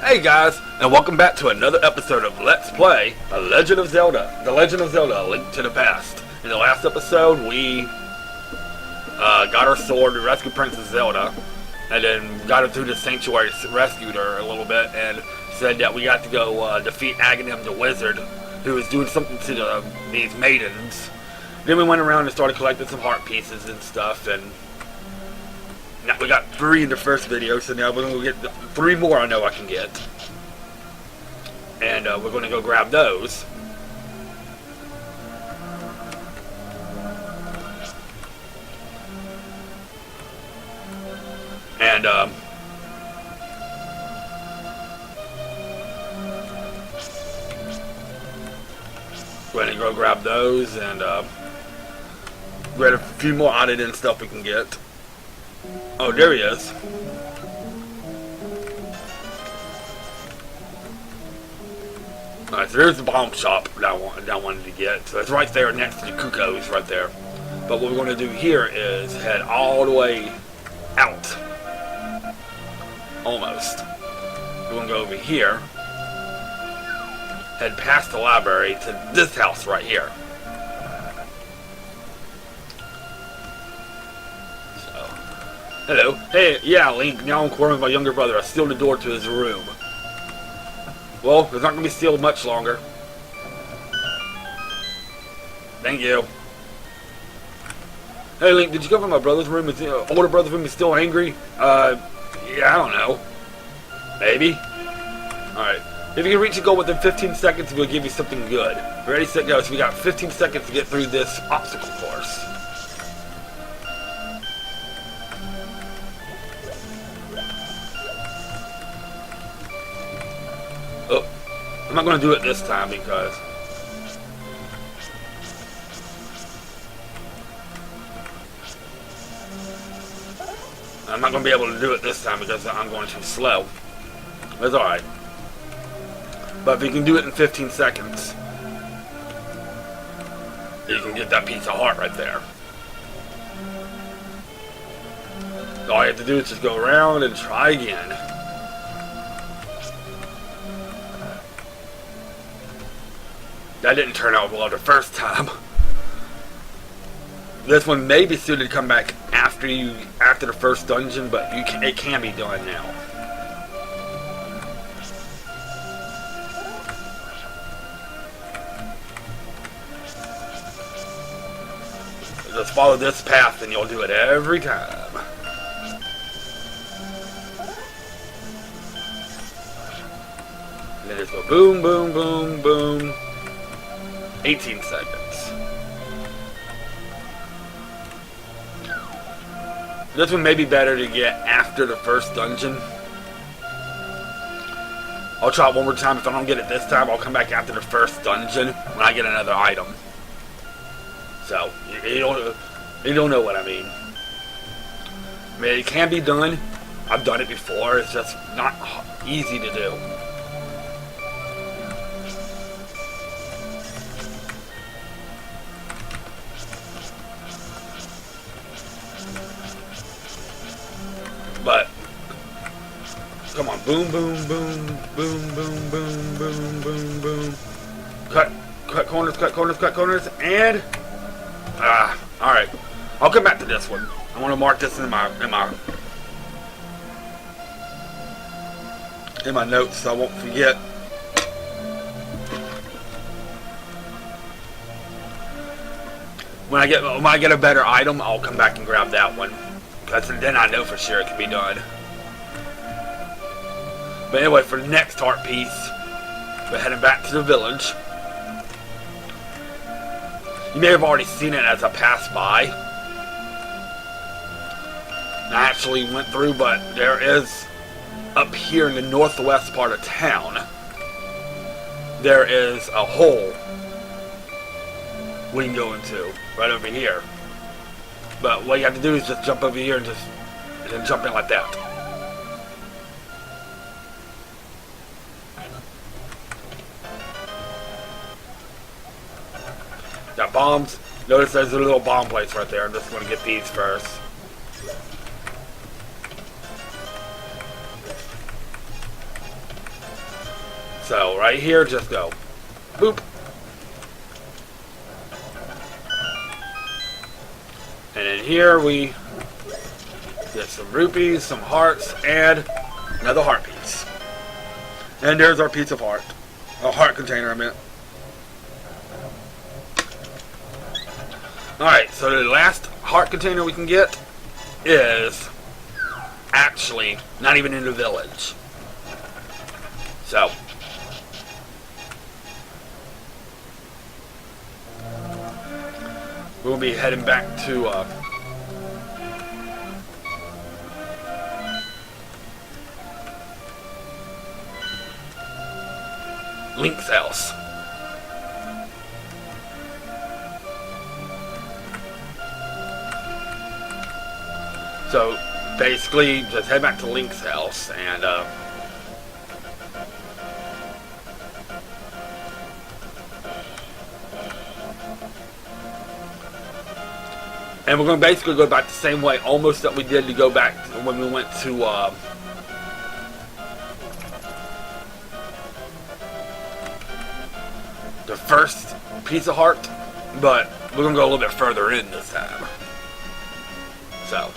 Hey guys, and welcome back to another episode of Let's Play The Legend of Zelda. The Legend of Zelda, A Link to the Past. In the last episode, we got our sword, we rescued Princess Zelda, and then got her through the sanctuary, rescued her a little bit, and said that we got to go defeat Aghanim the wizard, who was doing something to these maidens. Then we went around and started collecting some heart pieces and stuff, and now we got 3 in the first video, so now we're going to get 3 more I know I can get. And we're going to go grab those. And we're going to go grab those, and we had a few more added in stuff we can get. Oh, there he is. Alright, so there's the bomb shop that I wanted to get. So it's right there next to the Cuckoos, right there. But what we're going to do here is head all the way out. Almost. We're going to go over here. Head past the library to this house right here. Hello. Hey, yeah, Link. Now I'm quarreling with my younger brother. I sealed the door to his room. Well, it's not going to be sealed much longer. Thank you. Hey, Link, did you go over my brother's room? Is the older brother's room is still angry? Yeah, I don't know. Maybe. Alright. If you can reach a goal within 15 seconds, we'll give you something good. Ready, set, go. So we got 15 seconds to get through this obstacle course. Oh, I'm not going to do it this time because I'm not going to be able to do it this time because I'm going too slow. That's alright. But if you can do it in 15 seconds, you can get that piece of heart right there. All you have to do is just go around and try again. That didn't turn out well the first time. This one may be suited to come back after the first dungeon, but it can be done now. Just follow this path and you'll do it every time. And then just go boom, boom, boom, boom. 18 seconds. This one may be better to get after the first dungeon. I'll try it one more time. If I don't get it this time, I'll come back after the first dungeon when I get another item. So, you don't know what I mean. I mean, it can be done. I've done it before. It's just not easy to do. But come on, boom, boom, boom, boom, boom, boom, boom, boom, boom. Cut corners, cut corners, cut corners, and all right. I'll come back to this one. I want to mark this in my notes so I won't forget. When I get a better item, I'll come back and grab that one. Because then I know for sure it can be done. But anyway, for the next heart piece, we're heading back to the village. You may have already seen it as I passed by. I actually went through, but there is, up here in the northwest part of town, there is a hole we can go into, right over here. But what you have to do is just jump over here and then jump in like that. Got bombs. Notice there's a little bomb place right there. I'm just going to get these first. So right here, just go boop. And in here we get some rupees, some hearts, and another heart piece. And there's our piece of heart. A heart container, I meant. Alright, so the last heart container we can get is actually not even in the village. So we'll be heading back to Link's house. So basically, just head back to Link's house and we're going to basically go back the same way almost that we did to go back when we went to the first piece of heart, but we're going to go a little bit further in this time. So,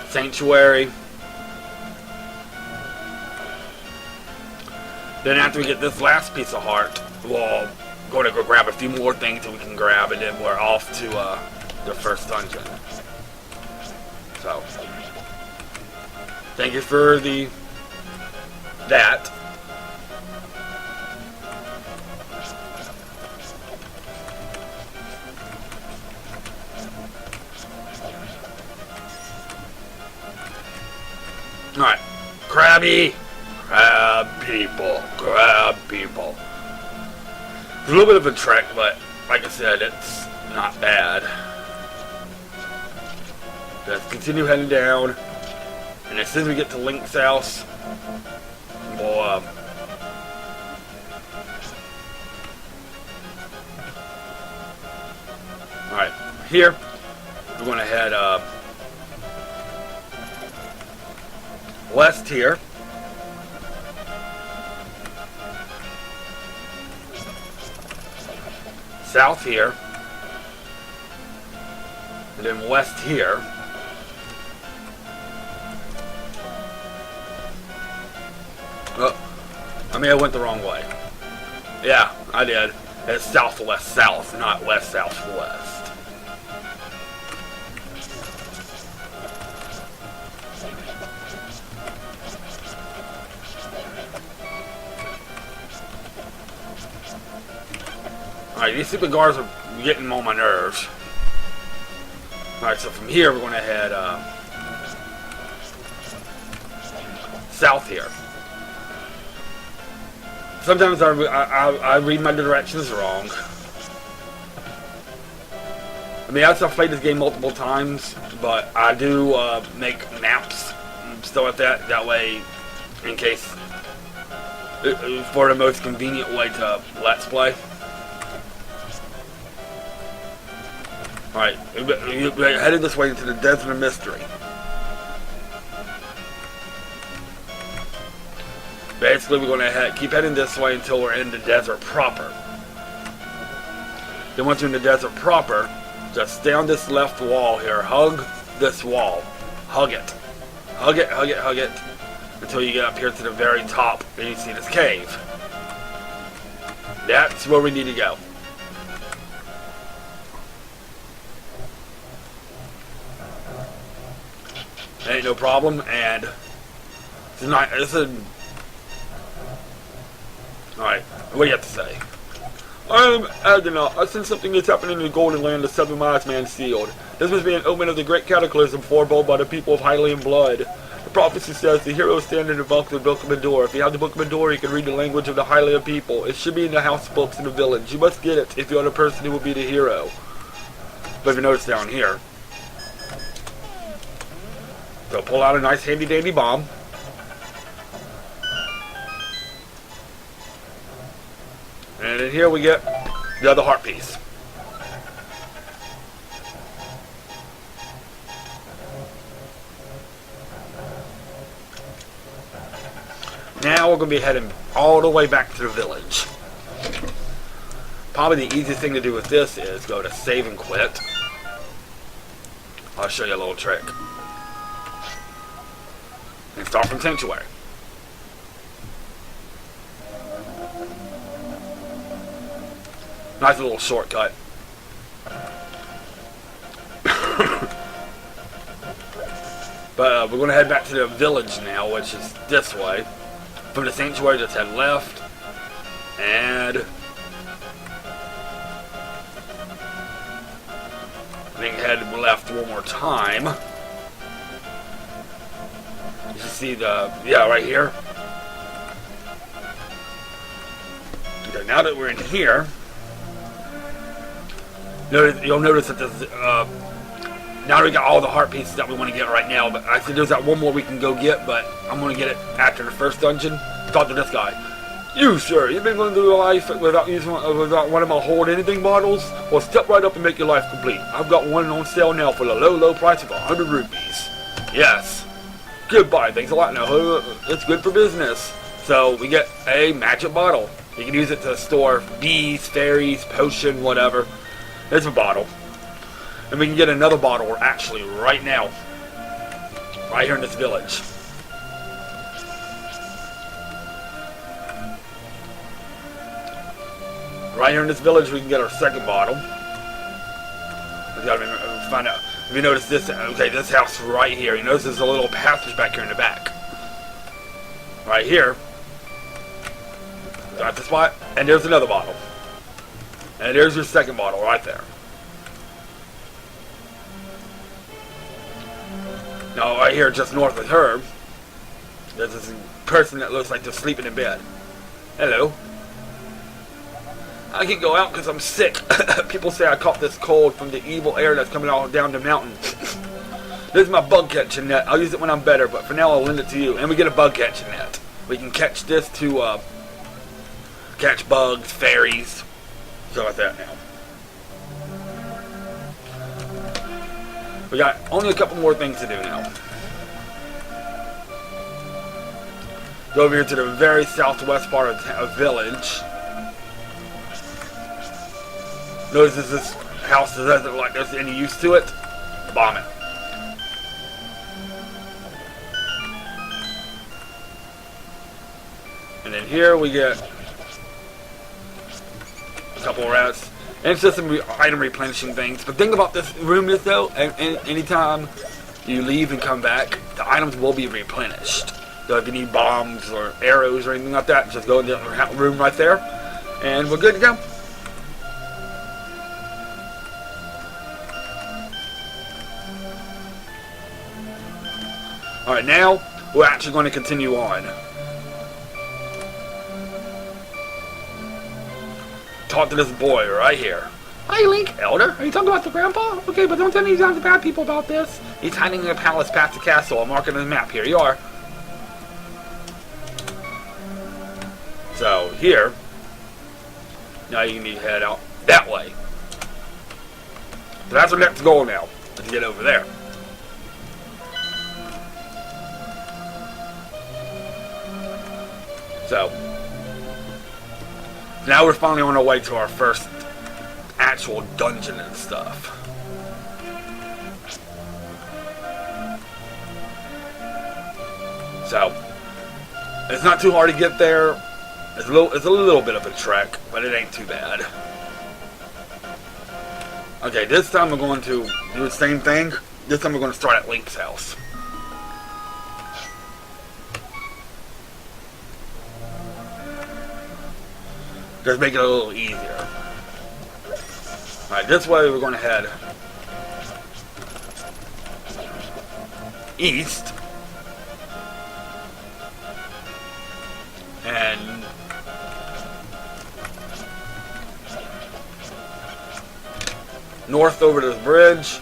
Sanctuary. Then after we get this last piece of heart, we'll going to go grab a few more things that we can grab, and then we're off to the first dungeon. So, thank you for that. Alright, crab people. It's a little bit of a trek, but like I said, it's not bad. Just continue heading down, and as soon as we get to Link's house, we'll alright, here we're gonna head west here. South here, and then west here. Oh, I mean I went the wrong way. Yeah, I did. It's southwest south, not west southwest. Alright, these stupid guards are getting on my nerves. Alright, so from here we're going to head south here. Sometimes I read my directions wrong. I mean, I've played this game multiple times, but I do make maps and stuff like that. That way, in case, for the most convenient way to Let's Play. Alright, we're headed this way into the Desert of Mystery. Basically, we're going to keep heading this way until we're in the desert proper. Then once you're in the desert proper, just stay on this left wall here. Hug this wall. Hug it. Hug it, hug it, hug it. Until you get up here to the very top and you see this cave. That's where we need to go. Ain't no problem, and tonight it's a. Alright, what do you have to say? I'm Agana. I sense something is happening in the Golden Land, the 7 Wise Man sealed. This must be an omen of the great cataclysm foretold by the people of Hylian blood. The prophecy says the hero is standing in the book of Endor. If you have the book of Endor, you can read the language of the Hylian people. It should be in the house books in the village. You must get it if you are the person who will be the hero. But if you notice down here, so pull out a nice handy dandy bomb. And in here we get the other heart piece. Now we're going to be heading all the way back to the village. Probably the easiest thing to do with this is go to save and quit. I'll show you a little trick. And start from Sanctuary. Nice little shortcut. But we're going to head back to the village now, which is this way. From the Sanctuary, just head left. And I think head left one more time. You can see the, yeah, right here. Okay, now that we're in here, you'll notice that there's, now we got all the heart pieces that we want to get right now, but I think there's that one more we can go get, but I'm going to get it after the first dungeon. Talk to this guy. You, sir, you've been going through your life without one of my hold anything bottles? Well, step right up and make your life complete. I've got one on sale now for the low price of 100 rupees. Yes. Goodbye, thanks a lot now. It's good for business. So, we get a magic bottle. You can use it to store bees, fairies, potion, whatever. It's a bottle. And we can get another bottle actually right now. Right here in this village. Right here in this village we can get our second bottle. We gotta find out. If you notice this, okay, this house right here. You notice there's a little passage back here in the back. Right here. That's the spot. And there's another bottle. And there's your second bottle right there. Now, right here, just north of her, there's this person that looks like they're sleeping in bed. Hello. I can't go out because I'm sick. People say I caught this cold from the evil air that's coming all down the mountain. This is my bug catching net. I'll use it when I'm better, but for now I'll lend it to you. And we get a bug catching net. We can catch this to catch bugs, fairies, stuff like that now. We got only a couple more things to do now. Go over here to the very southwest part of the village. Notice this house doesn't look like there's any use to it. Bomb it. And then here we get a couple of rats. And it's just some item replenishing things. But think about this room is though, anytime you leave and come back, the items will be replenished. So if you need bombs or arrows or anything like that, just go in the room right there. And we're good to go. Alright, now we're actually going to continue on. Talk to this boy right here. Hi, Link. Elder? Are you talking about the grandpa? Okay, but don't tell me the bad people about this. He's hiding in a palace past the castle. I'm marking on the map. Here you are. So, here. Now you need to head out that way. So that's our next goal now. Let's get over there. So, now we're finally on our way to our first actual dungeon and stuff. So, it's not too hard to get there. It's a little bit of a trek, but it ain't too bad. Okay, this time we're going to do the same thing. This time we're going to start at Link's house. Just make it a little easier. Alright, this way we're going to head east. And north over this bridge.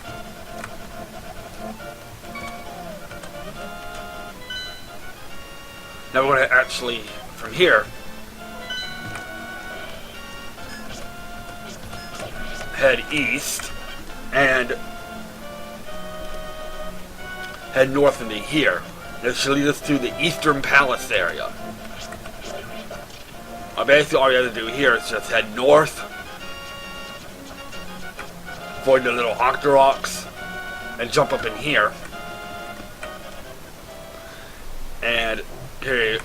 Now we're going to actually, from here, head east and head north into here. This should lead us to the Eastern Palace area. Basically all you have to do here is just head north, avoid the little Octoroks, and jump up in here. And here,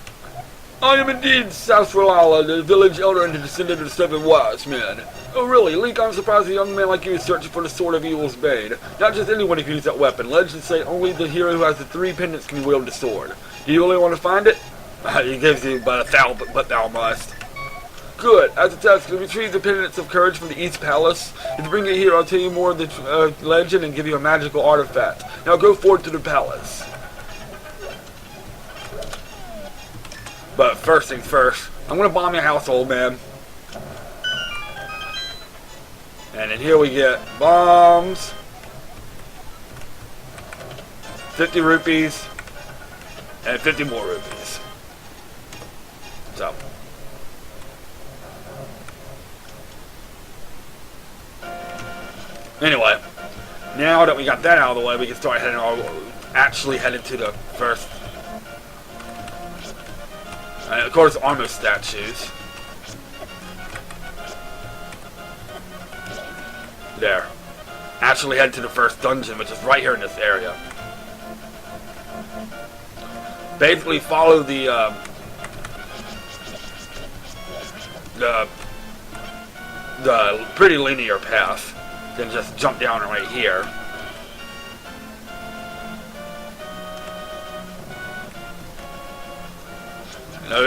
I am indeed Sarsaparilla, the village elder and the descendant of the 7 wise men. Oh really, Link, I'm surprised a young man like you is searching for the Sword of Evil's Bane. Not just anyone can use that weapon. Legends say only the hero who has the 3 pendants can wield the sword. Do you really want to find it? He gives you but thou must. Good. As a test, to retrieve the pendants of courage from the East Palace. If you bring it here, I'll tell you more of the legend and give you a magical artifact. Now go forward to the palace. But first things first, I'm gonna bomb your house, old man. And in here we get bombs, 50 rupees, and 50 more rupees. So. Anyway, now that we got that out of the way, we can start actually heading to the first. And of course, armor statues. There. Actually head to the first dungeon, which is right here in this area. Basically follow the pretty linear path. Then just jump down right here.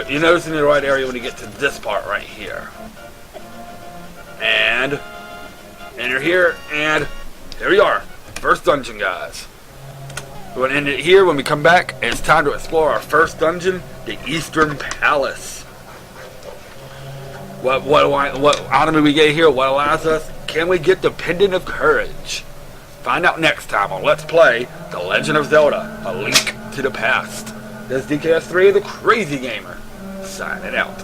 You notice in the right area when you get to this part right here. And enter here, and here we are. First dungeon, guys. We're going to end it here. When we come back, it's time to explore our first dungeon, the Eastern Palace. What item do we get here? What allows us? Can we get the Pendant of Courage? Find out next time on Let's Play The Legend of Zelda, A Link to the Past. This is DKS3, the Crazy Gamer, signing out.